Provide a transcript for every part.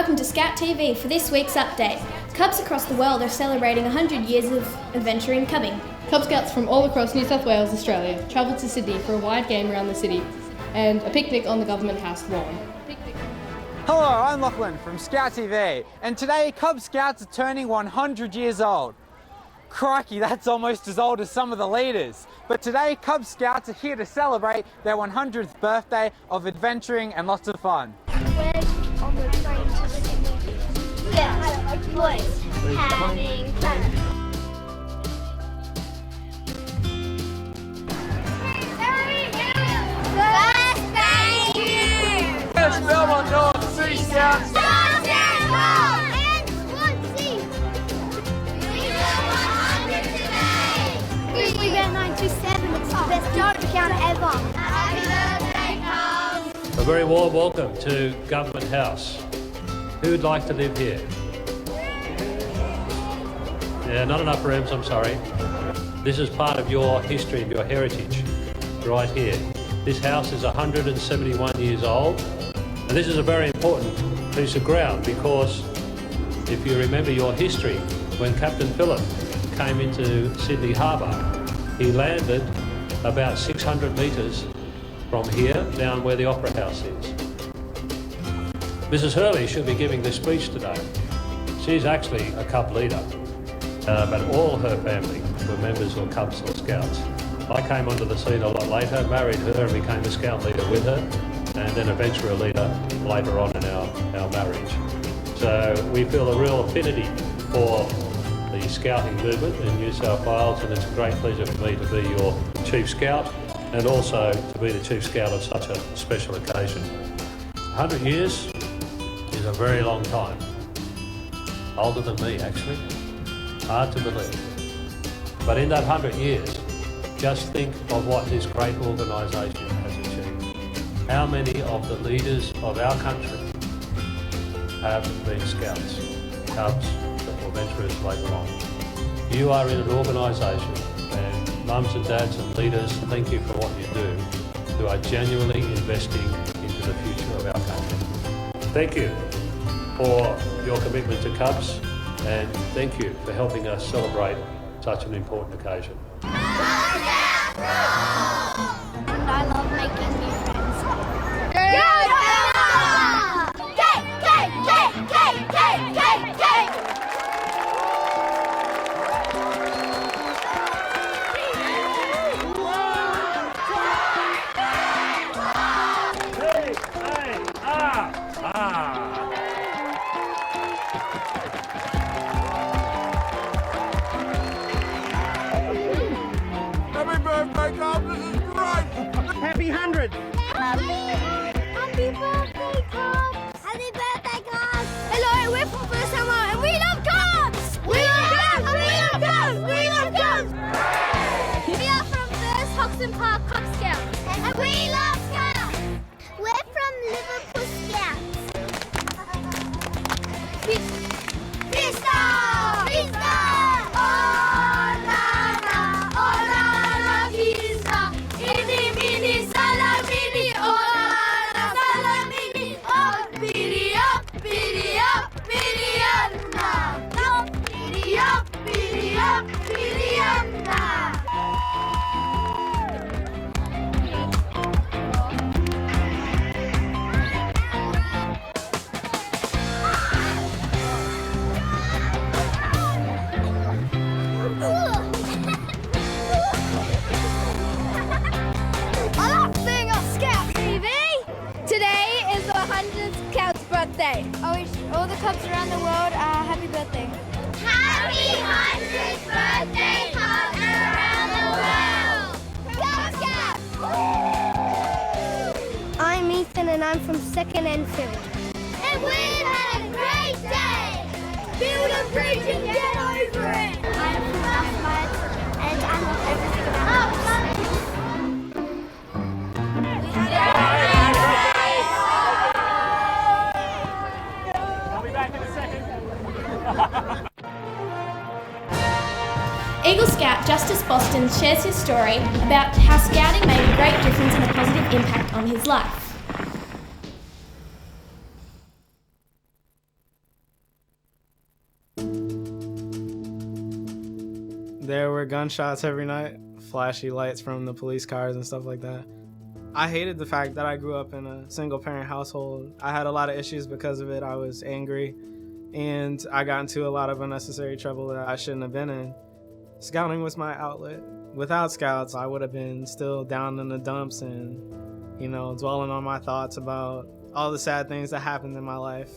Welcome to Scout TV for this week's update. Cubs across the world are celebrating 100 years of adventuring cubbing. Cub Scouts from all across New South Wales, Australia, travelled to Sydney for a wide game around the city and a picnic on the Government House lawn. Hello, I'm Lachlan from Scout TV, and today Cub Scouts are turning 100 years old. Crikey, that's almost as old as some of the leaders. But today, Cub Scouts are here to celebrate their 100th birthday of adventuring and lots of fun. We're on the train to Sydney. Yeah, boys, having fun. Thank you! Yes, Belmont North Sea Scouts! We got 927. It's the best yard count ever. Happy birthday, Cubs! A very warm welcome to Government House. Who would like to live here? Yeah, not enough rooms, I'm sorry. This is part of your history and your heritage, right here. This house is 171 years old, and this is a very important piece of ground because if you remember your history, when Captain Phillip came into Sydney Harbour, he landed about 600 metres from here down where the Opera House is. Mrs Hurley should be giving this speech today. She's actually a Cub leader, but all her family were members of Cubs or Scouts. I came onto the scene a lot later, married her and became a Scout leader with her, and then eventually a leader later on in our marriage. So we feel a real affinity for the Scouting movement in New South Wales, and it's a great pleasure for me to be your Chief Scout and also to be the Chief Scout of such a special occasion. 100 years is a very long time. Older than me, actually. Hard to believe. But in that 100 years, just think of what this great organisation has achieved. How many of the leaders of our country have been Scouts, Cubs, or venturers later on. You are in an organisation, and mums and dads and leaders, thank you for what you do, who are genuinely investing into the future of our country. Thank you for your commitment to Cubs, and thank you for helping us celebrate such an important occasion. And I love making new friends. Happy birthday, Cubs! This is great! Happy 100! Happy birthday, Cubs! Happy birthday, Cubs! Hello, we're from First Summer and we love Cubs! We love Cubs! We love Cubs! We love Cubs! We are from First Hoxton Park Cub Scouts and we love Scouts! We're from Liverpool Scouts. Pista! Pista! Oh, la, pista! Ini, mini, salamini! Oh, la, salamini! Oh, piri up, piri up, piri up, no, piri up, piri up, piri up, I love being on Scout TV. Today is the 100th Scout's birthday. I wish all the Cubs around the world a happy birthday. Happy 100th birthday, Cubs around the world! Go Scouts! I'm Ethan and I'm from 2nd Enfield. And we've had a great day! Build a bridge and get over it! I'm from Ahmad and I love everything about Cubs. I'll be back in a second. Eagle Scout Justice Boston shares his story about how Scouting made a great difference and a positive impact. positive impact on his life. Eagle Scout Justice Boston shares his story about how Scouting made a great difference and a positive impact on his life. Eagle Scout Justice Boston shares his story about how Scouting made a great difference and a positive impact on his life. There were gunshots every night, flashy lights from the police cars and stuff like that. I hated the fact that I grew up in a single-parent household. I had a lot of issues because of it. I was angry, and I got into a lot of unnecessary trouble that I shouldn't have been in. Scouting was my outlet. Without Scouts, I would have been still down in the dumps and, dwelling on my thoughts about all the sad things that happened in my life.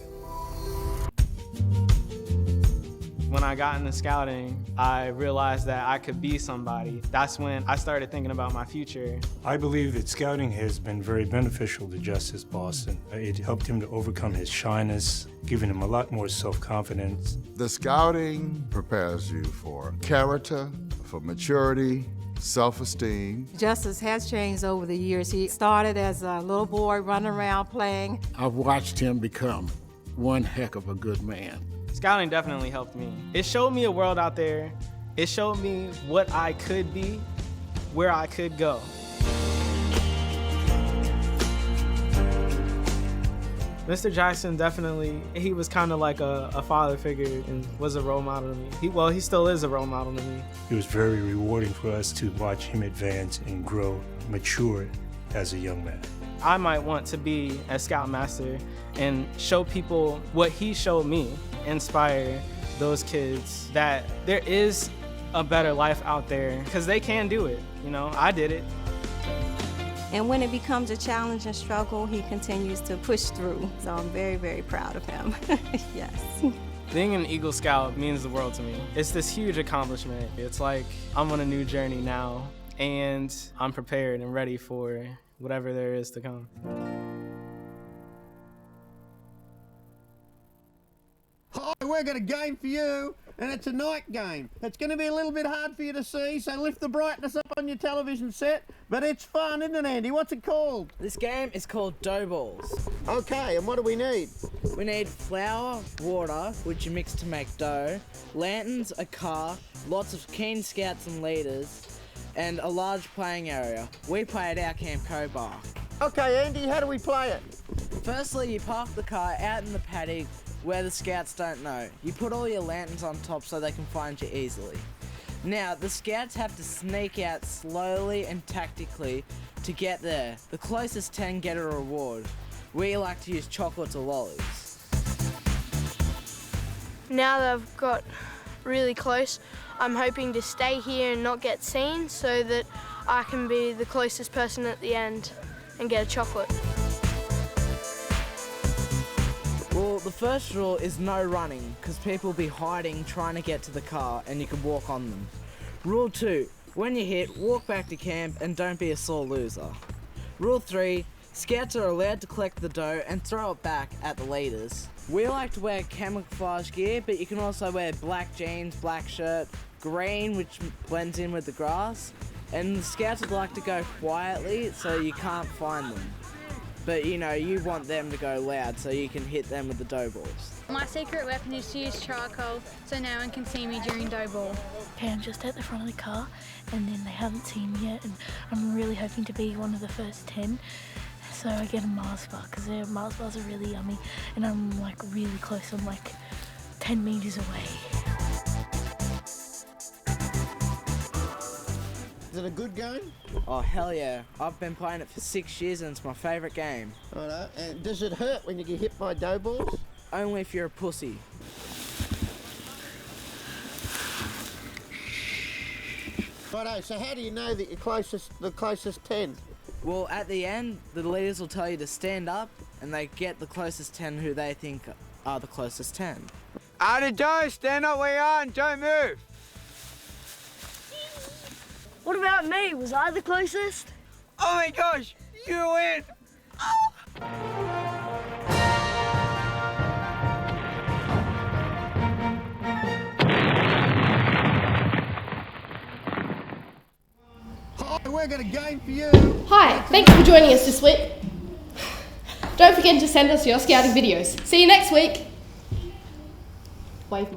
When I got into Scouting, I realized that I could be somebody. That's when I started thinking about my future. I believe that Scouting has been very beneficial to Justice Boston. It helped him to overcome his shyness, giving him a lot more self-confidence. The Scouting prepares you for character, for maturity, self-esteem. Justice has changed over the years. He started as a little boy running around playing. I've watched him become one heck of a good man. Scouting definitely helped me. It showed me a world out there. It showed me what I could be, where I could go. Mr. Jackson definitely, he was kind of like a father figure and was a role model to me. He still is a role model to me. It was very rewarding for us to watch him advance and grow, mature as a young man. I might want to be a Scoutmaster and show people what he showed me, inspire those kids that there is a better life out there because they can do it. I did it. And when it becomes a challenge and struggle, he continues to push through. So I'm very, very proud of him. Yes. Being an Eagle Scout means the world to me. It's this huge accomplishment. It's like I'm on a new journey now, and I'm prepared and ready for whatever there is to come. Hi, we've got a game for you, and it's a night game. It's going to be a little bit hard for you to see, so lift the brightness up on your television set, but it's fun, isn't it, Andy? What's it called? This game is called Dough Balls. Okay, and what do we need? We need flour, water, which you mix to make dough, lanterns, a car, lots of keen scouts and leaders, and a large playing area. We play at our Camp Cobar. Okay, Andy, how do we play it? Firstly, you park the car out in the paddock where the scouts don't know. You put all your lanterns on top so they can find you easily. Now, the scouts have to sneak out slowly and tactically to get there. The closest 10 get a reward. We like to use chocolates or lollies. Now that I've got really close, I'm hoping to stay here and not get seen so that I can be the closest person at the end and get a chocolate. Well, the first rule is no running, because people will be hiding trying to get to the car and you can walk on them. Rule 2, when you hit, walk back to camp and don't be a sore loser. Rule 3, scouts are allowed to collect the dough and throw it back at the leaders. We like to wear camouflage gear, but you can also wear black jeans, black shirt, green, which blends in with the grass, and the scouts would like to go quietly so you can't find them. But you want them to go loud so you can hit them with the dough balls. My secret weapon is to use charcoal so no one can see me during dough ball. Okay, I'm just at the front of the car and then they haven't seen me yet and I'm really hoping to be one of the first 10. So I get a Mars bar because their Mars bars are really yummy and I'm really close, I'm 10 meters away. Is it a good game? Oh, hell yeah. I've been playing it for 6 years and it's my favourite game. Righto. And does it hurt when you get hit by dough balls? Only if you're a pussy. Righto, so how do you know that you're the closest 10? Well, at the end, the leaders will tell you to stand up and they get the closest 10 who they think are the closest 10. Out of dough, stand up where you are and don't move. What about me? Was I the closest? Oh my gosh, you win! Oh. Hi, we've got a game for you. Hi, thanks for joining us this week. Don't forget to send us your scouting videos. See you next week. Wave.